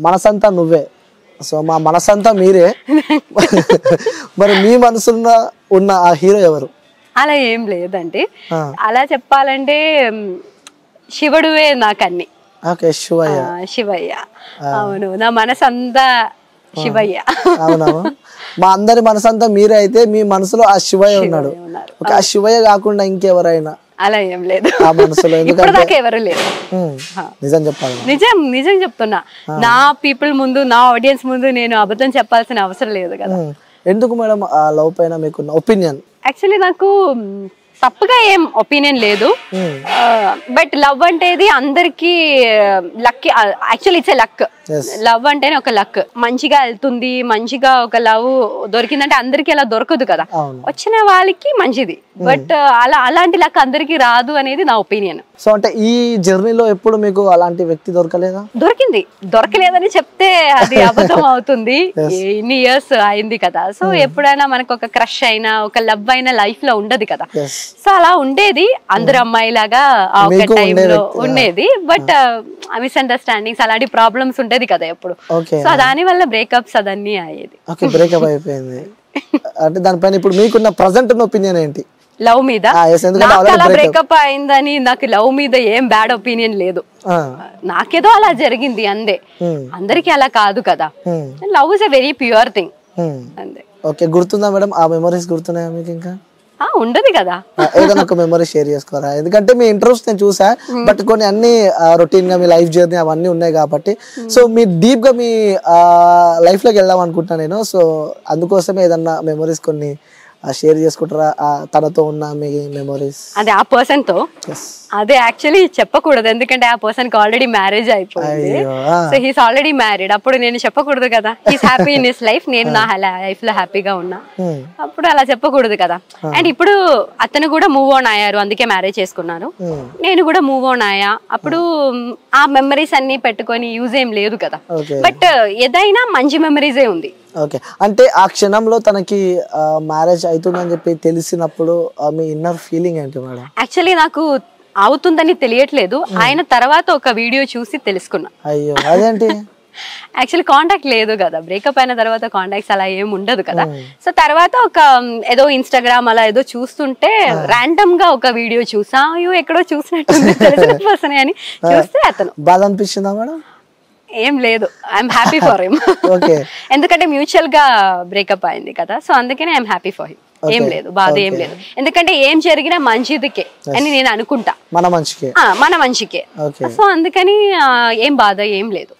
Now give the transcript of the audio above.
మనసంతా నువ్వే, సో మా మనసంతా మీరే. మరి మీ మనసులో ఉన్న ఆ హీరో ఎవరు? అలా ఏం లేదండి, అలా చెప్పాలంటే శివుడువే నాకన్ని. ఓకే, శివయ్య. శివయ్య, అవును, నా మనసంతా శివయ్య. అవునవును, మా అందరి మనసంతా మీరే అయితే మీ మనసులో ఆ శివయ్య ఉన్నాడు. ఓకే, ఆ శివయ్య కాకుండా ఇంకెవరైనా? అలా ఏం లేదు ఆ మనసులో, ఇప్పటిదాకా ఎవరు లేరు. నిజం చెప్పాలి, నిజం చెప్తున్నా. నా పీపుల్ ముందు, నా ఆడియన్స్ ముందు నేను అబద్ధం చెప్పాల్సిన అవసరం లేదు కదా. ఎందుకు మేడం ఆ లవ్ పైన మీకున్న ఒపీనియన్? యాక్చువల్లీ నాకు తప్పుగా ఏం ఒపీనియన్ లేదు, బట్ లవ్ అంటేది అందరికి luck. Actually it's a luck. Love అంటేనే ఒక లక్. మంచిగా వెళ్తుంది, మంచిగా ఒక లవ్ దొరికిందంటే అందరికి అలా దొరకదు కదా, వచ్చిన వాళ్ళకి మంచిది. బట్ అలాంటి లక్ అందరికి రాదు అనేది నా ఒపీనియన్. సో అంటే ఈ జర్నీలో ఎప్పుడు మీకు అలాంటి వ్యక్తి దొరకలేదా? దొరకలేదని చెప్తే అది అబద్ధం అవుతుంది. ఇన్ని ఇయర్స్ అయింది కదా, సో ఎప్పుడైనా మనకు ఒక క్రష్ అయినా, ఒక లవ్ అయినా లైఫ్ లో ఉండదు కదా. సో అలా ఉండేది అందరు అమ్మాయిలాగా ఆ ఒక టైంలో ఉండేది. బట్ మిస్అండర్స్టాండింగ్స్ అలాంటి ప్రాబ్లమ్స్ ఉండేది కదా ఎప్పుడు. సో దాని వల్ల బ్రేకప్స్ అదన్నీ అయ్యేది. బ్రేకప్ అయిపోయింది అంటే దానిపైన ఇప్పుడు మీకున్న ప్రెజెంట్ ఒపీనియన్ ఏంటి? లవ్ మీద అలా బ్రేకప్ అయిందని నాకు లవ్ మీద ఏం బ్యాడ్ ఒపీనియన్ లేదు. నాకేదో అలా జరిగింది అందే, అందరికి అలా కాదు కదా. Love is a very pure thing అంతే. ఓకే, గుర్తుందా మేడం ఆ మెమరీస్? గుర్తున్నాయా మీకు? ఇంకా ఉండదు కదా, ఏదైనా ఒక మెమరీ షేర్ చేసుకోరా? ఎందుకంటే మీ ఇంట్రెస్ట్ నేను చూసా, బట్ కొన్ని అన్ని రొటీన్ గా మీ లైఫ్ జర్నీ అవన్నీ ఉన్నాయి కాబట్టి, సో మీ డీప్ గా మీ లైఫ్ లోకి వెళ్దాం అనుకుంటున్నా నేను. సో అందుకోసమే ఏదన్నా మెమరీస్ కొన్ని షేర్ చేసుకుంటారా తనతో ఉన్న మీ మెమరీస్? అదే ఆ పర్సన్ తో, అదే యాక్చువల్లీ చెప్పకూడదు ఎందుకంటే ఆ పర్సన్ కి ఆల్రెడీ మ్యారేజ్ అయిపోయింది. So he's already married. అప్పుడు నేను చెప్పకూడదు కదా, he's happy in his life, నేను నా లైఫ్ లో హ్యాపీగా ఉన్నా. అప్పుడు అలా చెప్పకూడదు కదా. అండ్ ఇప్పుడు అతను కూడా మూవ్ ఆన్ అయ్యారు, అందుకే మ్యారేజ్ చేసుకున్నాను. నేను కూడా మూవ్ ఆన్ అయ్యా. అప్పుడు ఆ మెమరీస్ అన్ని పెట్టుకొని యూజ్ ఏం లేదు కదా. బట్ ఏదైనా మంచి మెమరీసే ఉంది. ఓకే, అంటే ఆ క్షణంలో తనకి మ్యారేజ్ అవుతుందని చెప్పి తెలిసినప్పుడు మీ ఇన్నర్ ఫీలింగ్ ఏంటి మేడం? యాక్చువల్లీ నాకు అవుతుందని తెలియట్లేదు, ఆయన తర్వాత ఒక వీడియో చూసి తెలుసుకున్నా. అయ్యో, అదేంటి? యాక్చువల్లీ కాంటాక్ట్ లేదు కదా, బ్రేకప్ అయిన తర్వాత కాంటాక్ట్స్ అలా ఏం ఉండదు కదా. సో తర్వాత ఒక ఏదో ఇన్స్టాగ్రామ్ అలా ఏదో చూస్తుంటే ర్యాండమ్ గా ఒక వీడియో చూసా, అయ్యో ఎక్కడో చూసినట్టుంది, తెలిసిన పర్సన్ అని చూస్తే అతను. బాధ అనిపిస్తుందా మేడం? ఏం లేదు, ఐఎమ్ హ్యాపీ ఫర్ హిమ్. ఎందుకంటే మ్యూచువల్ గా బ్రేకప్ అయింది కదా, సో అందుకనే ఐఎమ్ హ్యాపీ ఫర్ హిమ్. ఏం లేదు, బాధ ఏం లేదు. ఎందుకంటే ఏం జరిగినా మంచిదికే అని నేను అనుకుంటా, మన మంచికే. సో అందుకని ఏం బాధ ఏం లేదు.